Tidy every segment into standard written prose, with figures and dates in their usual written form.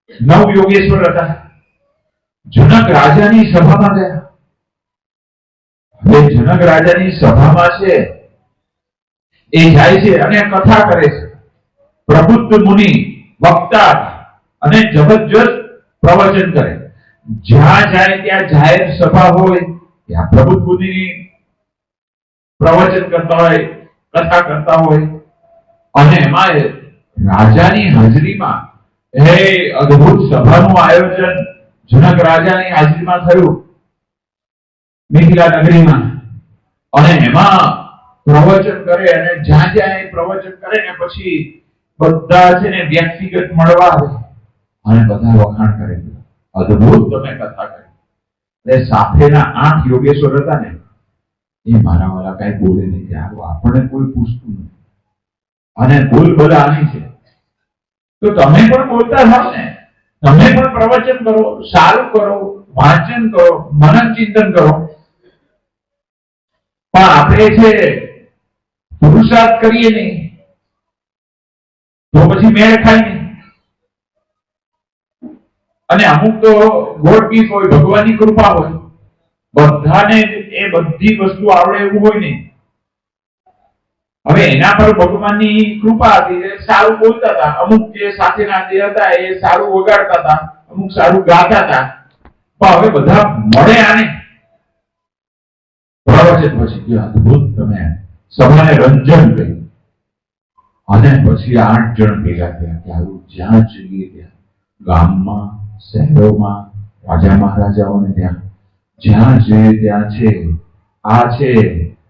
નવ યોગેશ્વર હતા. જનક રાજાની સભામાં ગયા. હવે જનક રાજાની સભામાં છે એ જાય છે અને કથા કરે છે. પ્રબુદ્ધ મુનિ વક્તા અને જબરજસ્ત પ્રવચન કરે. જ્યાં જાય ત્યાં જાહેર સભા હોય ત્યાં પ્રબુદ્ધ મુનિની પ્રવચન કરતા હોય, કથા કરતા હોય અને એમાં રાજાની હાજરીમાં એ અદ્ભુત સભાનું આયોજન જનક રાજાની હાજરીમાં થયું મિથિલા નગરીમાં. અને એમાં પ્રવચન કરે અને જ્યાં જ્યાં એ પ્રવચન કરે ને પછી બધા છે ને વ્યક્તિગત મળવા આવે અને બધા વખાણ કરે. અદ્ભુત તમે કથા કરી. એટલે સાથેના 8 યોગેશ્વર હતા ને એ મારા વાળા કઈ બોલે નહીં કે આપણને કોઈ પૂછતું નથી અને બોલ બોલાની છે તો તમે પણ બોલતા થાવ ને. તમે પણ પ્રવચન કરો, સારું કરો, વાંચન કરો, મનન ચિંતન કરો. પણ આપણે છે પુરુષાર્થ કરીએ નહીં તો પછી મેળ ખાય નહીં. અને અમુક તો ગોડ પીસ હોય, ભગવાનની કૃપા હોય, બધાને એ બધી વસ્તુ આવડે એવું હોય નહીં. હવે એના પર ભગવાનની કૃપા હતી, સારું બોલતા હતા. અમુક જે સાથેના જે હતા એ સારું વગાડતા હતા, અમુક સારું ગાતા હતા. પણ હવે બધા મળે આને પ્રવચન પછી અદ્ભુત તમે સભાને રંજન કરી અને પછી 8 જણ ભેગા થયા કે આવું જ્યાં જઈએ ત્યાં ગામમાં, શહેરોમાં, રાજા મહારાજાઓને ત્યાં જ્યાં જઈએ ત્યાં છે આ છે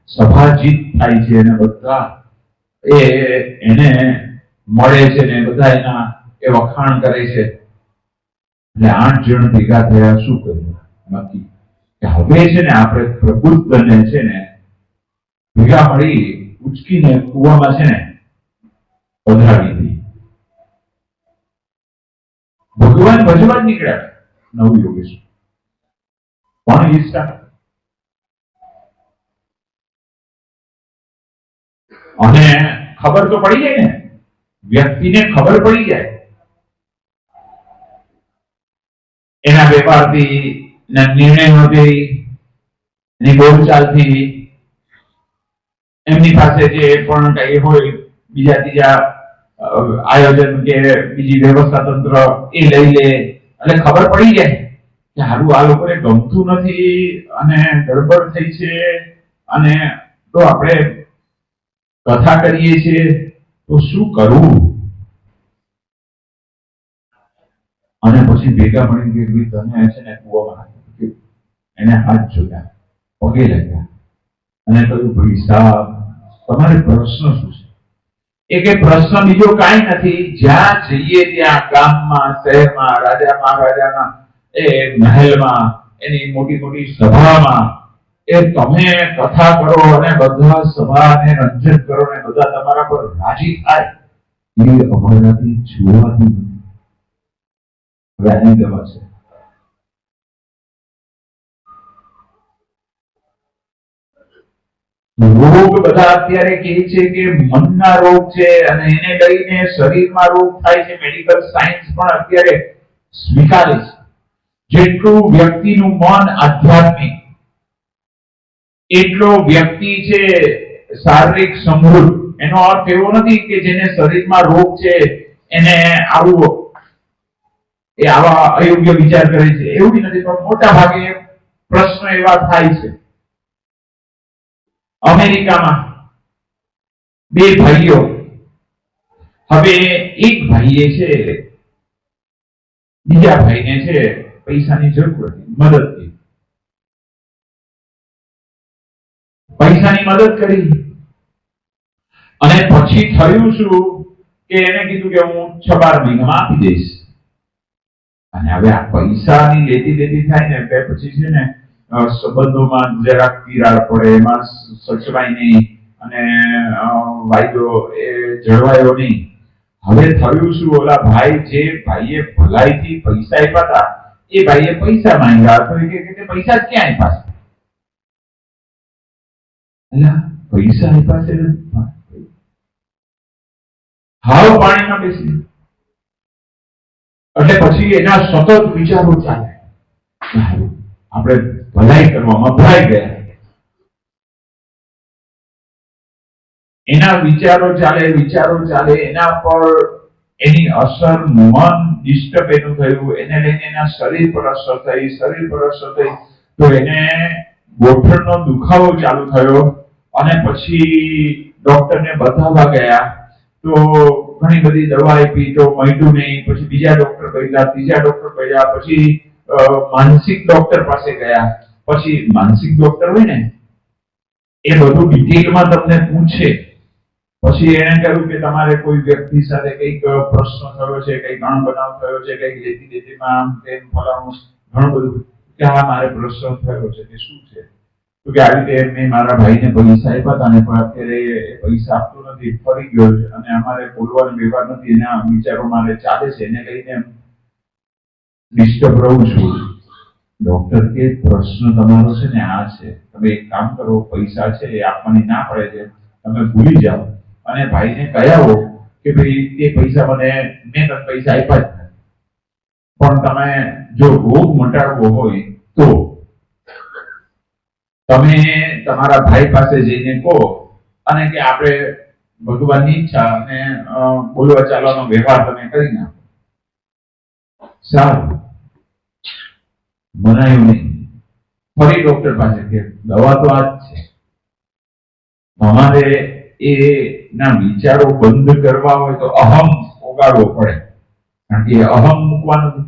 સભા જીત થાય છે અને બધા એને મળે છે ને બધા એના એ વખાણ કરે છે. એટલે 8 જણ ભેગા થયા. શું કર્યું નક્કી કે હવે છે ને આપણે પ્રબુદ્ધને છે ને ભેગા મળી ઉચકીને કુવામાં છે ને પધરાવી હતી. ભગવાન ભજવા જ નીકળ્યા 9 યોગેશ્વર પણ ઈચ્છા અને ખબર તો પડી જાય ને, વ્યક્તિને ખબર પડી જાય એના વેપારથી, નિર્ણયોથી, એની બોલચાલથી, એમની પાસે જે પણ કઈ હોય બીજા ત્રીજા આયોજન કે બીજી વ્યવસ્થા તંત્ર એ લઈ લે એટલે ખબર પડી જાય કે હારું આ લોકોને ગમતું નથી અને ગડબડ થઈ છે અને તો આપણે કથા કરીએ છીએ તો શું કરવું. અને પછી ભેગા મળી કે તને છે ને કુવામાં એને હાથ જોયા, પગે લાગ્યા અને કહ્યું ભાઈ સાહેબ તમારે પ્રશ્ન શું છે? એ કે પ્રશ્ન બીજો કાંઈ નથી. જ્યાં જઈએ ત્યાં ગામમાં, શહેરમાં, રાજા મહારાજાના એ મહેલમાં, એની મોટી મોટી સભામાં એ તમે કથા કરો અને બધા સભાને રંજન કરો ને બધા તમારા પર રાજી થાય એ અમારાથી જોવાતું નથી. વ્યાની દવા છે. રોગ બધા અત્યારે કહે છે કે મનના રોગ છે અને એને લઈને શરીરમાં રોગ થાય છે. મેડિકલ સાયન્સ પણ અત્યારે સ્વીકારે છે. જેટલું વ્યક્તિનું મન આધ્યાત્મિક એટલો વ્યક્તિ છે શારીરિક સમૃદ્ધ. એનો અર્થ એવો નથી કે જેને શરીરમાં રોગ છે એને આવું એ આવા અયોગ્ય વિચાર કરે છે એવું નથી. પણ મોટા ભાગે પ્રશ્ન એવા થાય છે. અમેરિકામાં 2 ભાઈઓ, હવે એક ભાઈએ છે બીજા ભાઈને છે પૈસાની જરૂર હતી, મદદની. પૈસાની મદદ કરી અને પછી થયું શું કે એને કીધું કે હું 6-12 મહિનામાં આપી દઈશ. અને હવે આ પૈસાની લેતી દેતી થાય ને એટલે પછી છે ને સંબંધોમાં જરાક તિરાડ પડે, એમાં સચવાય નહીં અને વાયદો એ જળવાયો નહીં. હવે થયું શું, ઓલા ભાઈ જે ભાઈએ ભલાઈથી પૈસા આપ્યા હતા એ ભાઈએ પૈસા માંગ્યા તો કે પૈસા ક્યાં આપ્યા છે? પૈસા આપ્યા છે હાવ પાણીમાં બેસી. એટલે પછી એના સતત વિચારો ચાલે, આપણે ભલાઈ કરવામાં ભરાઈ ગયા. એના વિચારો ચાલે, એના પર એની અસર, મન ડિસ્ટર્બ એનું થયું, એને લઈને એના શરીર પર અસર થઈ, તો એને ગોઠણનો દુખાવો ચાલુ થયો. અને પછી ડોક્ટરને બતાવવા ગયા તો ઘણી બધી દવા આપી તો મળ્યું નહીં. પછી બીજા ડોક્ટર પડ્યા, પછી માનસિક ડોક્ટર પાસે ગયા. પછી માનસિક ડોક્ટર હોય ને એ બધું ડિટેલમાં તમને પૂછે. પછી એને કહ્યું કે તમારે કોઈ વ્યક્તિ સાથે કઈક પ્રશ્ન થયો છે, કઈક અણબનાવ થયો છે, કઈક લેતી દેતીમાં તેમ ફલાણું ઘણું બધું. કે હા, મારે પ્રશ્ન થયો છે કે શું છે? તો કે આવી રીતે મેં મારા ભાઈને પૈસા આપ્યા હતા ને પણ અત્યારે એ પૈસા આપતો નથી, ફરી ગયો છે અને અમારે બોલવાનો વ્યવહાર નથી, એના વિચારો મારે ચાલે છે, એને લઈને ડિસ્ટર્બ રહું છું. ડોક્ટર કે પ્રશ્ન તમારો છે ને આ છે, તમે એક કામ કરો, પૈસા છે એ આપવાની ના પડે છે, તમે ભૂલી જાઓ અને ભાઈને કહેવો કે ભાઈ તે પૈસા મેં તને પૈસા આપ્યા જ નથી, પણ તમે જો રોગ મટાડવો હોય તો તમે તમારા ભાઈ પાસે જઈને કહો અને કે આપણે ભગવાનની ઈચ્છા અને બોલવા ચાલવાનો વ્યવહાર તમે કરી નાખો. સારું, મનાયું નહીં. ફરી ડોક્ટર પાસે કે દવા તો આ જ છે, અમારે એ ના વિચારો બંધ કરવા હોય તો અહમ ઓગાળવો પડે, કારણ કે અહમ મૂકવાનું.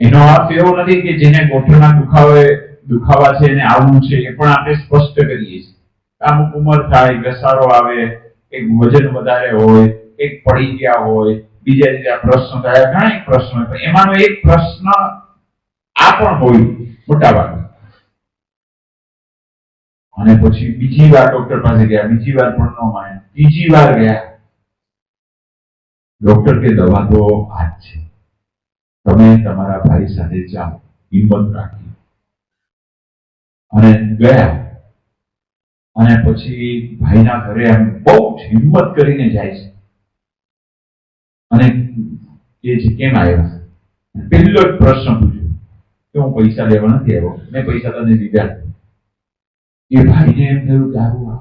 એનો અર્થ એવો નથી કે જેને ગોઠણના દુખાવા છે એને આવવું છે, એ પણ આપણે સ્પષ્ટ કરીએ છીએ. અમુક ઉંમર થાય, ઘસારો આવે, એક વજન વધારે હોય, એક પડી ગયા હોય, બીજા પ્રશ્ન થાય, ઘણા પ્રશ્નો હોય, એમાંનો એક પ્રશ્ન આ પણ હોય મોટા ભાગે. અને પછી બીજી વાર ડોક્ટર પાસે ગયા, બીજી વાર પણ ન માને, ત્રીજી વાર ગયા. ડોક્ટર કે દવા તો આ જ છે, તમે તમારા ભાઈ સાથે જાઓ, હિંમત રાખી. અને ગયા અને પછી ભાઈના ઘરે એમ બહુ જ હિંમત કરીને જાય છે અને એ છે કેમ આવ્યા? પહેલો જ પ્રશ્ન પૂછ્યો કે હું પૈસા લેવા નથી આવ્યો, મેં પૈસા તને દીધા. એ ભાઈને એમ થયું કે આવું,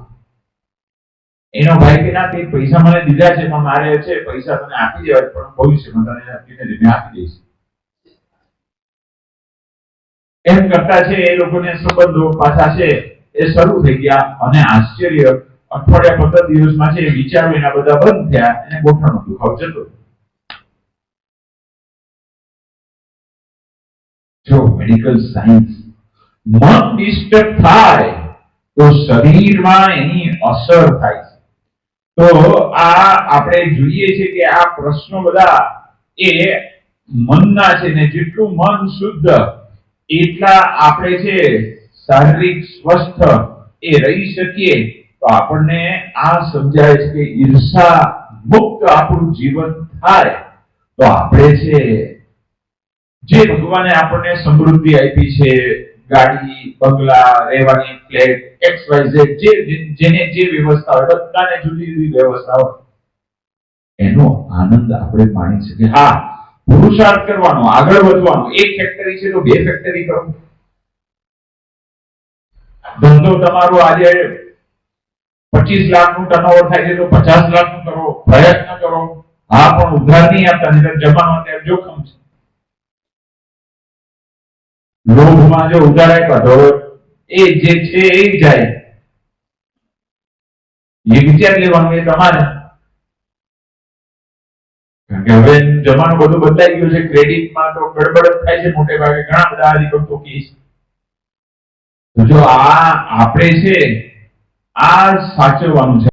એનો ભાઈ કે ના, તે પૈસા મને દીધા છે પણ મારે છે પૈસા તને આપી દેવા, પણ ભવિષ્યમાં તને ધીમે આપી દઈશ. એમ કરતા છે એ લોકોને સંબંધો પાછા છે એ શરૂ થઈ ગયા. અને આશ્ચર્ય, અઠવાડિયા 15 દિવસમાં છે વિચારો એના બધા બંધ થયા, એને ગોઠણનો દુખાવો જતો. જો મેડિકલ સાયન્સ, મન ડિસ્ટર્બ થાય તો શરીરમાં એની અસર થાય છે. તો આ આપણે જોઈએ છે કે આ પ્રશ્નો બધા એ મનના છે ને, જેટલું મન શુદ્ધ એટલા આપણે છે શારીરિક સ્વસ્થ એ રહી શકીએ. તો આપણને આ સમજાય છે કે ઈર્ષા મુક્ત આપણું જીવન થાય તો આપણે છે જે ભગવાને આપણને સમૃદ્ધિ આપી છે, ગાડી, બંગલા, રહેવાની ફ્લેટ, XYZ, જેને જે વ્યવસ્થા હોય, બધાને જુદી જુદી વ્યવસ્થા હોય, એનો આનંદ આપણે માણી શકીએ. હા, પુરુષાર્થ કરવાનો, આગળ વધવાનો. એક ફેક્ટરી છે તો 2 ફેક્ટરી કરો. ધંધો તમારો આજે 25 લાખનું ટર્નઓવર થાય છે તો 50 લાખનું કરો, પ્રયત્ન કરો. હા, પણ ઉધાર નહીં આપતા, નહીં જમાનો અત્યારે જોખમ છે. લોભમાં જો ઉધાર આપ્યા તો એ જે છે એ જાય. એ વિચાર લેવાનું એ તમારે, કારણ કે હવે જમાનો બધું બદલાઈ ગયો છે. ક્રેડિટમાં તો ગડબડ થાય છે મોટે ભાગે, ઘણા બધા હરિભક્તો કેસ. તો જો આ આપણે છે આ સાચવવાનું છે.